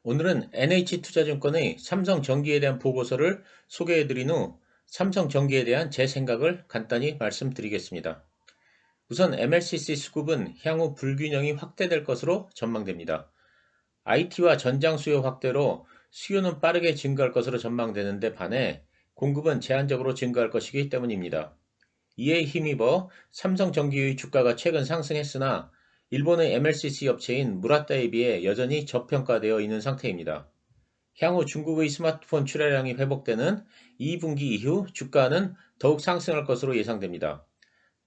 오늘은 NH투자증권의 삼성전기에 대한 보고서를 소개해드린 후 삼성전기에 대한 제 생각을 간단히 말씀드리겠습니다. 우선 MLCC 수급은 향후 불균형이 확대될 것으로 전망됩니다. IT와 전장 수요 확대로 수요는 빠르게 증가할 것으로 전망되는데 반해 공급은 제한적으로 증가할 것이기 때문입니다. 이에 힘입어 삼성전기의 주가가 최근 상승했으나 일본의 MLCC 업체인 무라타에 비해 여전히 저평가되어 있는 상태입니다. 향후 중국의 스마트폰 출하량이 회복되는 2분기 이후 주가는 더욱 상승할 것으로 예상됩니다.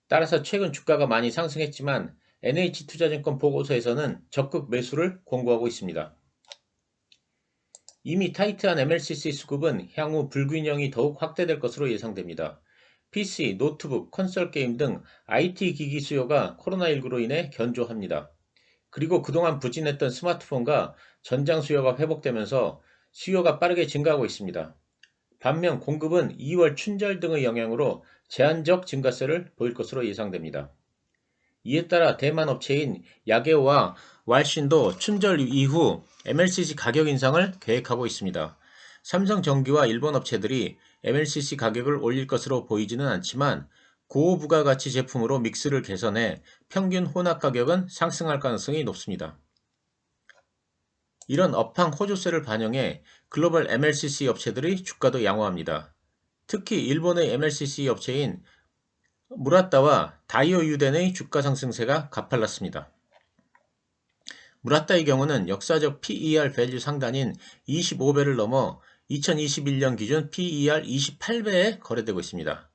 따라서 최근 주가가 많이 상승했지만 NH투자증권 보고서에서는 적극 매수를 권고하고 있습니다. 이미 타이트한 MLCC 수급은 향후 불균형이 더욱 확대될 것으로 예상됩니다. PC, 노트북, 콘솔 게임 등 IT 기기 수요가 코로나19로 인해 견조합니다. 그리고 그동안 부진했던 스마트폰과 전장 수요가 회복되면서 수요가 빠르게 증가하고 있습니다. 반면 공급은 2월 춘절 등의 영향으로 제한적 증가세를 보일 것으로 예상됩니다. 이에 따라 대만 업체인 야게오와 왈신도 춘절 이후 MLCC 가격 인상을 계획하고 있습니다. 삼성전기와 일본 업체들이 MLCC 가격을 올릴 것으로 보이지는 않지만 고부가가치 제품으로 믹스를 개선해 평균 혼합 가격은 상승할 가능성이 높습니다. 이런 업황 호조세를 반영해 글로벌 MLCC 업체들의 주가도 양호합니다. 특히 일본의 MLCC 업체인 무라타와 다이오유덴의 주가 상승세가 가팔랐습니다. 무라타의 경우는 역사적 PER 밸류 상단인 25배를 넘어 2021년 기준 PER 28배에 거래되고 있습니다.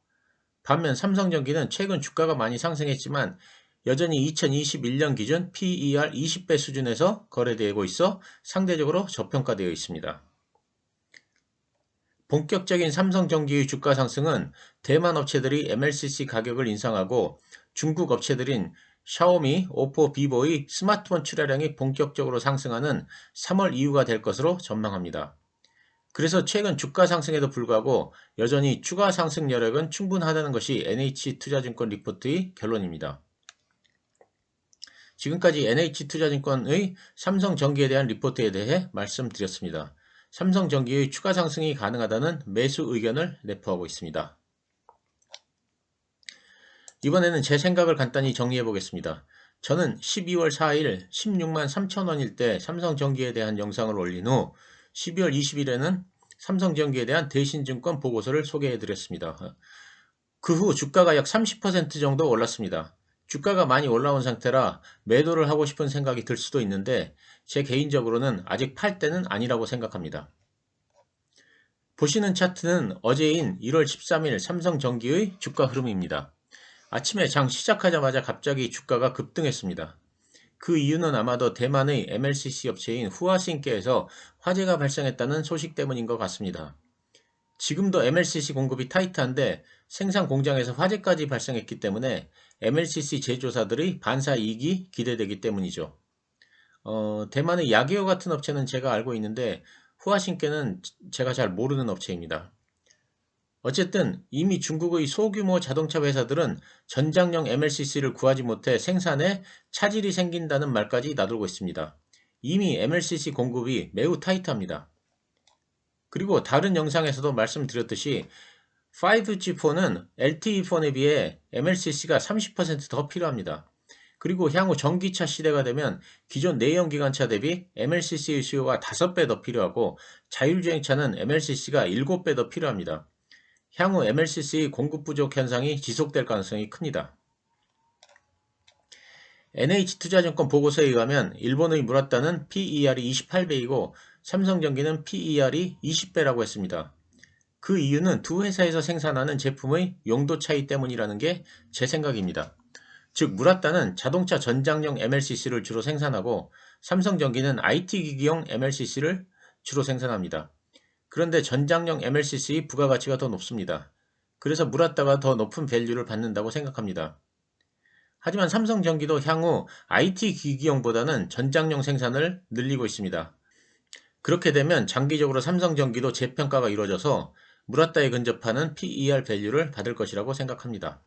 반면 삼성전기는 최근 주가가 많이 상승했지만 여전히 2021년 기준 PER 20배 수준에서 거래되고 있어 상대적으로 저평가되어 있습니다. 본격적인 삼성전기의 주가 상승은 대만 업체들이 MLCC 가격을 인상하고 중국 업체들인 샤오미, 오포, 비보의 스마트폰 출하량이 본격적으로 상승하는 3월 이후가 될 것으로 전망합니다. 그래서 최근 주가 상승에도 불구하고 여전히 추가 상승 여력은 충분하다는 것이 NH투자증권 리포트의 결론입니다. 지금까지 NH투자증권의 삼성전기에 대한 리포트에 대해 말씀드렸습니다. 삼성전기의 추가 상승이 가능하다는 매수 의견을 내포하고 있습니다. 이번에는 제 생각을 간단히 정리해 보겠습니다. 저는 12월 4일 16만 3천원일 때 삼성전기에 대한 영상을 올린 후 12월 20일에는 삼성전기에 대한 대신증권 보고서를 소개해 드렸습니다. 그 후 주가가 약 30% 정도 올랐습니다. 주가가 많이 올라온 상태라 매도를 하고 싶은 생각이 들 수도 있는데 제 개인적으로는 아직 팔 때는 아니라고 생각합니다. 보시는 차트는 어제인 1월 13일 삼성전기의 주가 흐름입니다. 아침에 장 시작하자마자 갑자기 주가가 급등했습니다. 그 이유는 아마도 대만의 MLCC 업체인 후아신께에서 화재가 발생했다는 소식 때문인 것 같습니다. 지금도 MLCC 공급이 타이트한데 생산 공장에서 화재까지 발생했기 때문에 MLCC 제조사들의 반사 이익이 기대되기 때문이죠. 대만의 야게오 같은 업체는 제가 알고 있는데 후아신께는 제가 잘 모르는 업체입니다. 어쨌든 이미 중국의 소규모 자동차 회사들은 전장용 MLCC를 구하지 못해 생산에 차질이 생긴다는 말까지 나돌고 있습니다. 이미 MLCC 공급이 매우 타이트합니다. 그리고 다른 영상에서도 말씀드렸듯이 5G4는 LTE4에 비해 MLCC가 30%더 필요합니다. 그리고 향후 전기차 시대가 되면 기존 내연기관차 대비 MLCC의 수요가 5배 더 필요하고 자율주행차는 MLCC가 7배 더 필요합니다. 향후 MLCC 공급 부족 현상이 지속될 가능성이 큽니다. NH투자증권 보고서에 의하면 일본의 무라타는 PER이 28배이고 삼성전기는 PER이 20배라고 했습니다. 그 이유는 두 회사에서 생산하는 제품의 용도 차이 때문이라는 게 제 생각입니다. 즉 무라타는 자동차 전장용 MLCC를 주로 생산하고 삼성전기는 IT 기기용 MLCC를 주로 생산합니다. 그런데 전장용 MLCC의 부가가치가 더 높습니다. 그래서 무라타가 더 높은 밸류를 받는다고 생각합니다. 하지만 삼성전기도 향후 IT 기기용보다는 전장용 생산을 늘리고 있습니다. 그렇게 되면 장기적으로 삼성전기도 재평가가 이루어져서 무라타에 근접하는 PER 밸류를 받을 것이라고 생각합니다.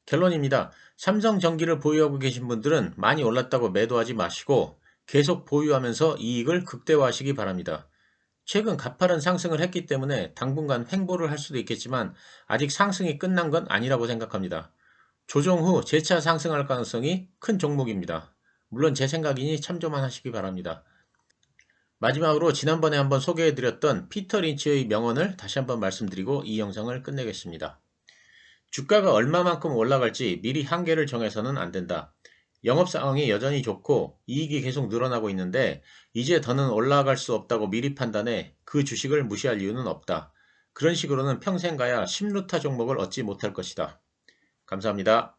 결론입니다. 삼성전기를 보유하고 계신 분들은 많이 올랐다고 매도하지 마시고 계속 보유하면서 이익을 극대화하시기 바랍니다. 최근 가파른 상승을 했기 때문에 당분간 횡보를 할 수도 있겠지만 아직 상승이 끝난 건 아니라고 생각합니다. 조정 후 재차 상승할 가능성이 큰 종목입니다. 물론 제 생각이니 참조만 하시기 바랍니다. 마지막으로 지난번에 한번 소개해드렸던 피터 린치의 명언을 다시 한번 말씀드리고 이 영상을 끝내겠습니다. 주가가 얼마만큼 올라갈지 미리 한계를 정해서는 안 된다. 영업 상황이 여전히 좋고 이익이 계속 늘어나고 있는데 이제 더는 올라갈 수 없다고 미리 판단해 그 주식을 무시할 이유는 없다. 그런 식으로는 평생 가야 10루타 종목을 얻지 못할 것이다. 감사합니다.